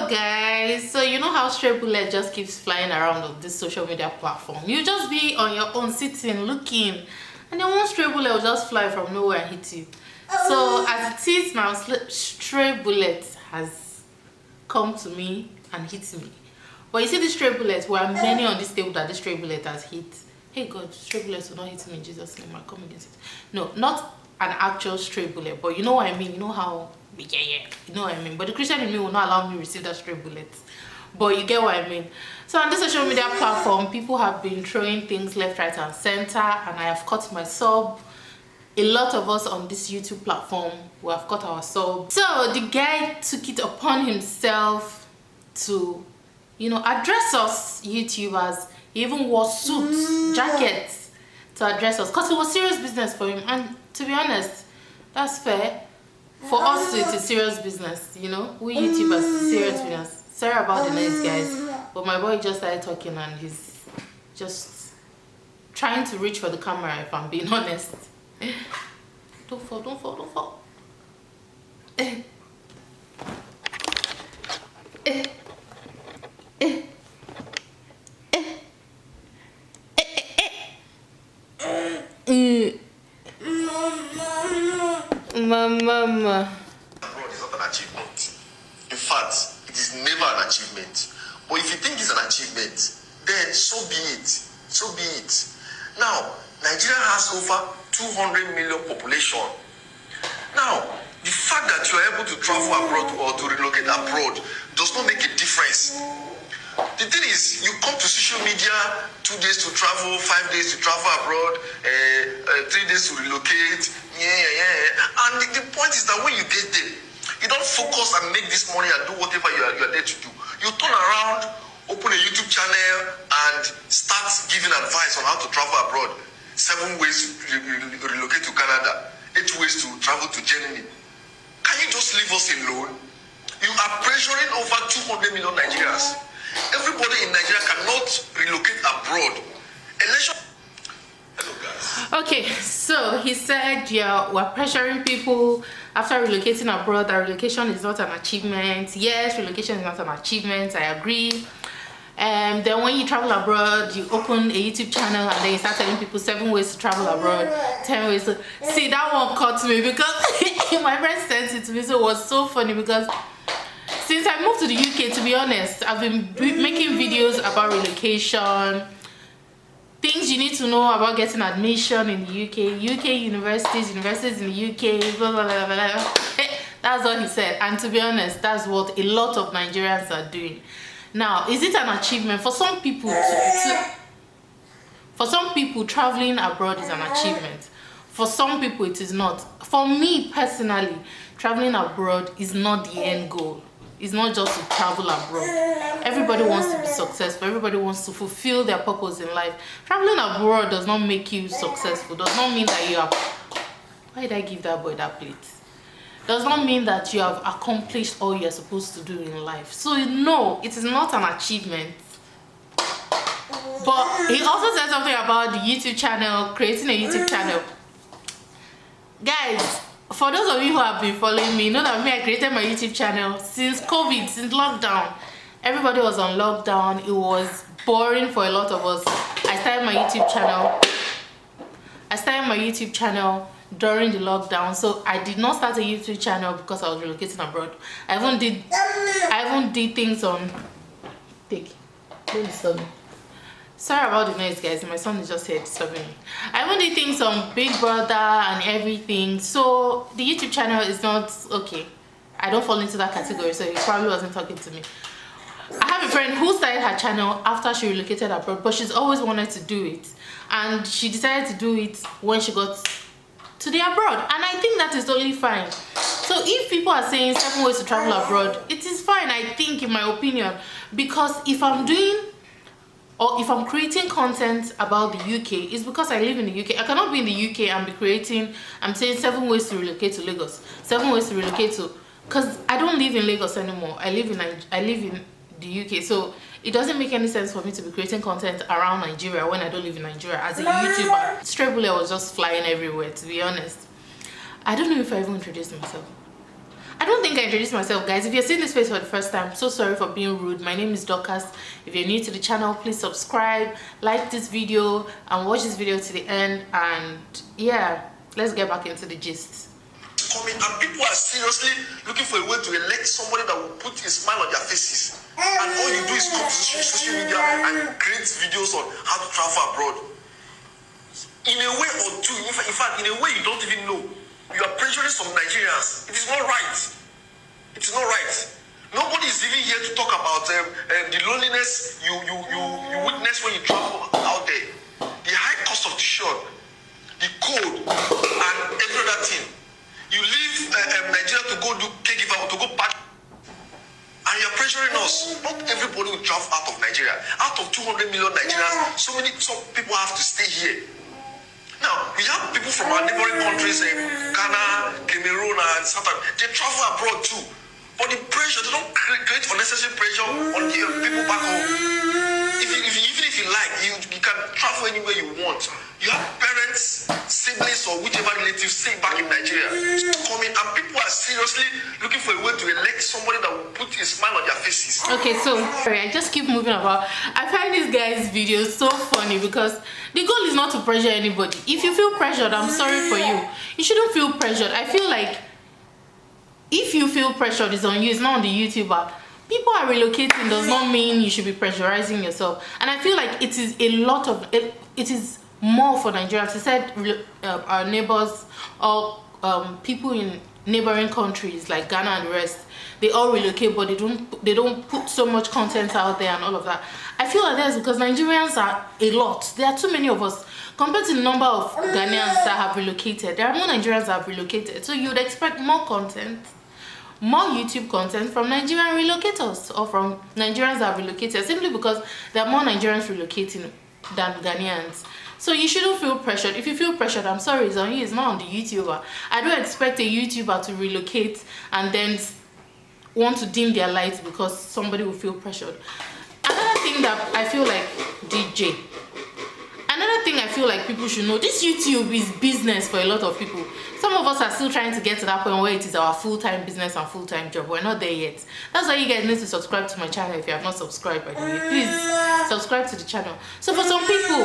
Hello guys, so you know how stray bullet just keeps flying around on this social media platform. You just be on your own sitting looking, and then one stray bullet will just fly from nowhere and hit you. So as it is now, stray bullet has come to me and hit me. But you see, the stray bullets, there are many on this table that the stray bullet has hit. Hey God, stray bullets will not hit me in Jesus' name. I come against it. No, not an actual stray bullet, but you know what I mean. You know how, yeah, you know what I mean. But the Christian in me will not allow me to receive that stray bullet. But you get what I mean. So on this social media platform, people have been throwing things left, right, and center, and I have cut my sub. A lot of us on this YouTube platform, we have cut our sub. So the guy took it upon himself to, you know, address us YouTubers. He even wore suits, jackets to address us, because it was serious business for him. And to be honest, that's fair. For us, it's a serious business, you know. We YouTubers, serious business. Sorry about the noise, guys, but my boy just started talking and he's just trying to reach for the camera, if I'm being honest. Don't fall, don't fall, don't fall. Mama. Abroad is not an achievement. In fact, it is never an achievement. But if you think it's an achievement, then so be it. So be it. Now, Nigeria has over 200 million population. Now, the fact that you are able to travel abroad or to relocate abroad does not make a difference. The thing is, you come to social media 2 days to travel, 5 days to travel abroad, 3 days to relocate, and the point is that when you get there, you don't focus and make this money and do whatever you are there to do. You turn around, open a YouTube channel, and start giving advice on how to travel abroad. 7 ways to relocate to Canada, 8 ways to travel to Germany. Can you just leave us alone? You are pressuring over 200 million Nigerians. Everybody in Nigeria cannot relocate abroad. Election. Hello guys. Okay, so he said, yeah, we're pressuring people after relocating abroad. That relocation is not an achievement. Yes, relocation is not an achievement. I agree. And then when you travel abroad, you open a YouTube channel and then you start telling people 7 ways to travel abroad, 10 ways to... See, that one caught me because my friend sent it to me, so it was so funny because since I moved to the UK, to be honest, I've been making videos about relocation, things you need to know about getting admission in the UK universities in the UK, blah, blah, blah, blah. That's what he said. And to be honest, that's what a lot of Nigerians are doing. Now, is it an achievement? For some people, for some people, traveling abroad is an achievement. For some people, it is not. For me personally, traveling abroad is not the end goal. It's not just to travel abroad. Everybody wants to be successful. Everybody wants to fulfill their purpose in life. Traveling abroad does not make you successful. Does not mean that you have... Why did I give that boy that plate? Does not mean that you have accomplished all you're supposed to do in life. So no, it is not an achievement. But he also said something about the YouTube channel, creating a YouTube channel. Guys, for those of you who have been following me, know that I created my YouTube channel since COVID, since lockdown. Everybody was on lockdown. It was boring for a lot of us. I started my YouTube channel during the lockdown. So I did not start a YouTube channel because I was relocating abroad. I even did things on... Don't disturb me. Sorry about the noise, guys. My son is just here disturbing me. I even did things on Big Brother and everything. So the YouTube channel is not okay. I don't fall into that category, so he probably wasn't talking to me. I have a friend who started her channel after she relocated abroad, but she's always wanted to do it. And she decided to do it when she got to the abroad. And I think that is totally fine. So if people are saying 7 ways to travel abroad, it is fine, I think, in my opinion. Because if I'm doing... or if I'm creating content about the UK, it's because I live in the UK. I cannot be in the UK and be creating, I'm saying 7 ways to relocate to Lagos, 7 ways to relocate to, because I don't live in Lagos anymore. I live in the UK, so it doesn't make any sense for me to be creating content around Nigeria when I don't live in Nigeria. As a YouTuber, stray bullet was just flying everywhere, to be honest. I don't know if I even introduced myself. I don't think think I introduced myself, guys. If you're seeing this face for the first time, so sorry for being rude. My name is Dorcas. If you're new to the channel, please subscribe, like this video, and watch this video to the end. And yeah, let's get back into the gist. Coming, and people are seriously looking for a way to elect somebody that will put a smile on their faces. And all you do is come to social media and create videos on how to travel abroad. In a way or two, in fact, in a way you don't even know, you are pressuring some Nigerians. It is not right. It is not right. Nobody is even here to talk about the loneliness you witness when you travel out there, the high cost of the shop, the cold, and every other thing. You leave Nigeria to go do caregiver or to go back, and you're pressuring us. Not everybody will travel out of Nigeria. Out of 200 million Nigerians, some people have to stay here. Now, we have people from our neighboring countries, Ghana, Cameroon, and South Africa. They travel abroad too. But the pressure, they don't create unnecessary pressure on the people back home. Even if you like, you can travel anywhere you want. You have parents, siblings, or whichever relatives stay back in Nigeria. Coming, and people are seriously looking for a way to elect somebody that will put a smile on their faces. Okay, so sorry, I just keep moving about. I find this guy's video so funny because the goal is not to pressure anybody. If you feel pressured, I'm sorry for you. You shouldn't feel pressured. I feel like if you feel pressured, it's on you, it's not on the YouTuber. People are relocating does not mean you should be pressurizing yourself. And I feel like it is a lot of it is more for Nigerians. I said our neighbors or people in neighboring countries like Ghana and the rest, they all relocate, but they don't put so much content out there and all of that. I feel like that's because Nigerians are a lot. There are too many of us compared to the number of Ghanaians that have relocated. There are more Nigerians that have relocated, so you'd expect more content, more YouTube content from Nigerian relocators or from Nigerians that have relocated, simply because there are more Nigerians relocating than Ghanaians. So you shouldn't feel pressured. If you feel pressured, I'm sorry, it's on you, it's not on the YouTuber. I don't expect a YouTuber to relocate and then want to dim their lights because somebody will feel pressured. Another thing that I feel like another thing I feel like people should know, this YouTube is business for a lot of people. Some of us are still trying to get to that point where it is our full-time business and full-time job. We're not there yet. That's why you guys need to subscribe to my channel if you have not subscribed, by the way. Please subscribe to the channel. So for some people,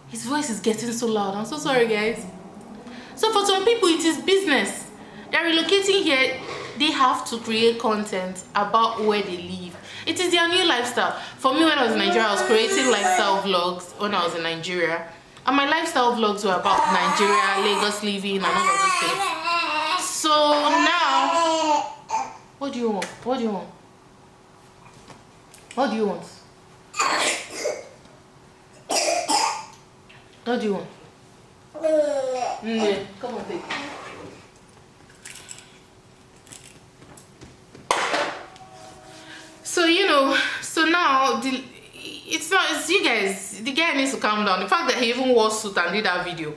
his voice is getting so loud. I'm so sorry, guys. So for some people, it is business. They're relocating here. They have to create content about where they live. It is their new lifestyle. For me, when I was in Nigeria, I was creating lifestyle vlogs when I was in Nigeria. And my lifestyle vlogs were about Nigeria, Lagos living, and all of those things. So now, what do you want? What do you want? What do you want? What do you want? Come on, take. So so now it's you guys. The guy needs to calm down. The fact that he even wore suit and did that video,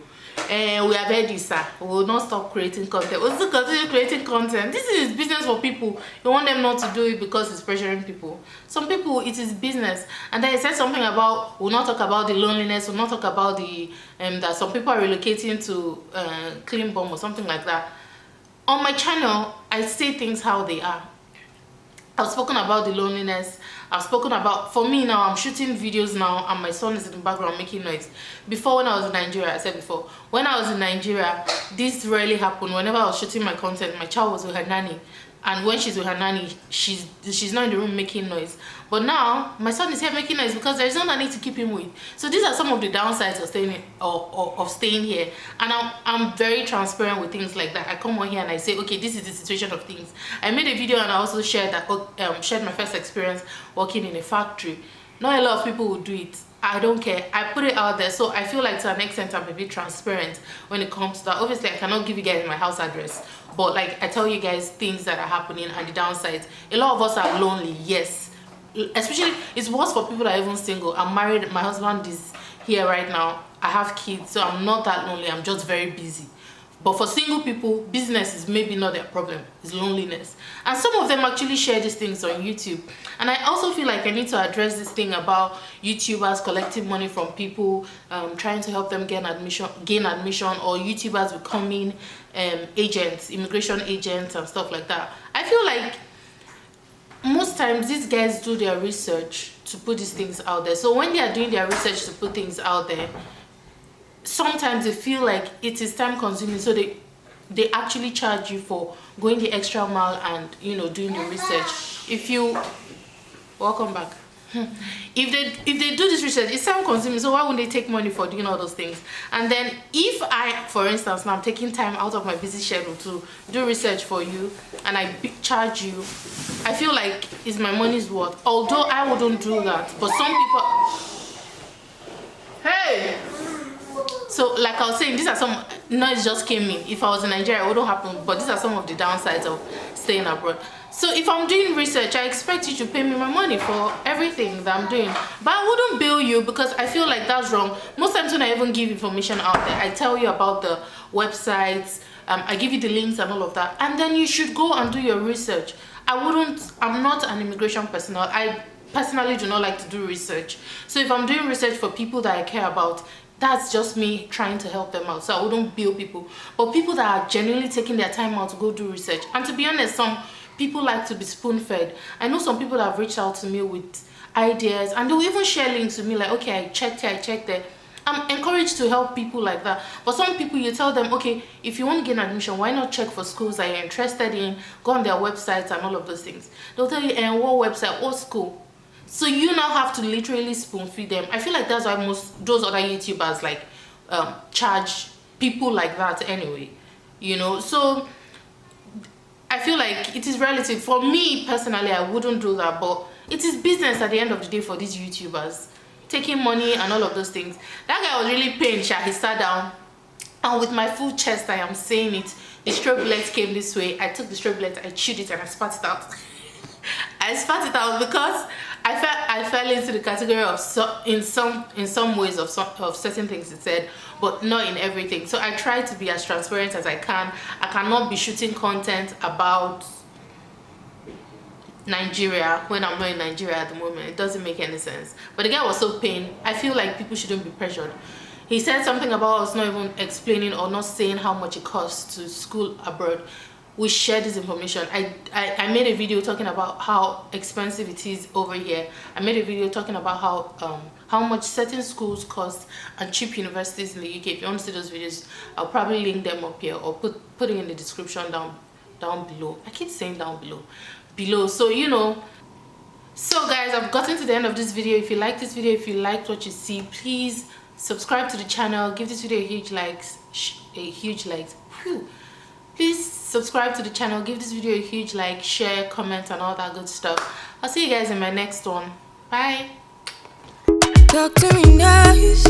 we have heard this, sir. We will not stop creating content. We'll still continue creating content. This is business for people. You want them not to do it because it's pressuring people. Some people, it is business. And then he said something about, we'll not talk about the loneliness. We'll not talk about the that some people are relocating to clean bomb or something like that. On my channel, I say things how they are. I've spoken about the loneliness. I've spoken about, for me now, I'm shooting videos now and my son is in the background making noise. Before, when I was in Nigeria, I said before, when I was in Nigeria, this rarely happened. Whenever I was shooting my content, my child was with her nanny. And when she's with her nanny, she's not in the room making noise. But now, my son is here making noise because there is no nanny to keep him with. So these are some of the downsides of staying of staying here. And I'm very transparent with things like that. I come on here and I say, okay, this is the situation of things. I made a video and I also shared that shared my first experience working in a factory. Not a lot of people will do it. I don't care. I put it out there, so I feel like to an extent I'm a bit transparent when it comes to that. Obviously, I cannot give you guys my house address, but like I tell you guys things that are happening and the downsides. A lot of us are lonely, yes. Especially, it's worse for people that are even single. I'm married. My husband is here right now. I have kids, so I'm not that lonely. I'm just very busy. But for single people, business is maybe not their problem, it's loneliness. And some of them actually share these things on YouTube. And I also feel like I need to address this thing about YouTubers collecting money from people, trying to help them gain admission, or YouTubers becoming agents, immigration agents and stuff like that. I feel like most times these guys do their research to put these things out there. So when they are doing their research to put things out there, sometimes they feel like it is time consuming, so they actually charge you for going the extra mile and, you know, doing the research. If you welcome back if they do this research, it's time consuming, so why would they take money for doing all those things? And then if I, for instance, now I'm taking time out of my busy schedule to do research for you and I charge you, I feel like it's my money's worth. Although I wouldn't do that, but some people, hey. So like I was saying, these are some noise just came in. If I was in Nigeria, it wouldn't happen, but these are some of the downsides of staying abroad. So if I'm doing research, I expect you to pay me my money for everything that I'm doing. But I wouldn't bill you, because I feel like that's wrong. Most times when I even give information out there, I tell you about the websites, I give you the links and all of that, and then you should go and do your research. I'm not an immigration personnel. I personally do not like to do research. So if I'm doing research for people that I care about, that's just me trying to help them out. So I wouldn't bill people. But people that are genuinely taking their time out to go do research, and to be honest, some people like to be spoon-fed. I know some people that have reached out to me with ideas, and they'll even share links with me like, okay, I checked here, I checked there. I'm encouraged to help people like that. But some people, you tell them, okay, if you want to gain admission, why not check for schools that you're interested in, go on their websites and all of those things. They'll tell you, and what website, what school. So you now have to literally spoon feed them. I feel like that's why those other YouTubers like charge people like that anyway, you know. So I feel like it is relative. For me personally, I wouldn't do that, but it is business at the end of the day for these YouTubers, taking money and all of those things. That guy was really pained. He sat down, and with my full chest I am saying it, the stray bullets came this way. I took the stray bullet, I chewed it, and I spat it out. I spat it out because I fell into the category of in some ways of certain things it said, but not in everything. So I try to be as transparent as I can. I cannot be shooting content about Nigeria when I'm not in Nigeria at the moment. It doesn't make any sense. But the guy was so pained. I feel like people shouldn't be pressured. He said something about us not even explaining or not saying how much it costs to school abroad. We share this information. I made a video talking about how expensive it is over here. I made a video talking about how much certain schools cost and cheap universities in the UK. If you want to see those videos, I'll probably link them up here or put it in the description down below. I keep saying down below. So you know. So guys, I've gotten to the end of this video. If you like this video, if you liked what you see, please subscribe to the channel. Give this video a huge like. Whew. Please subscribe to the channel, give this video a huge like, share, comment and all that good stuff. I'll see you guys in my next one. Bye. Talk to me nice.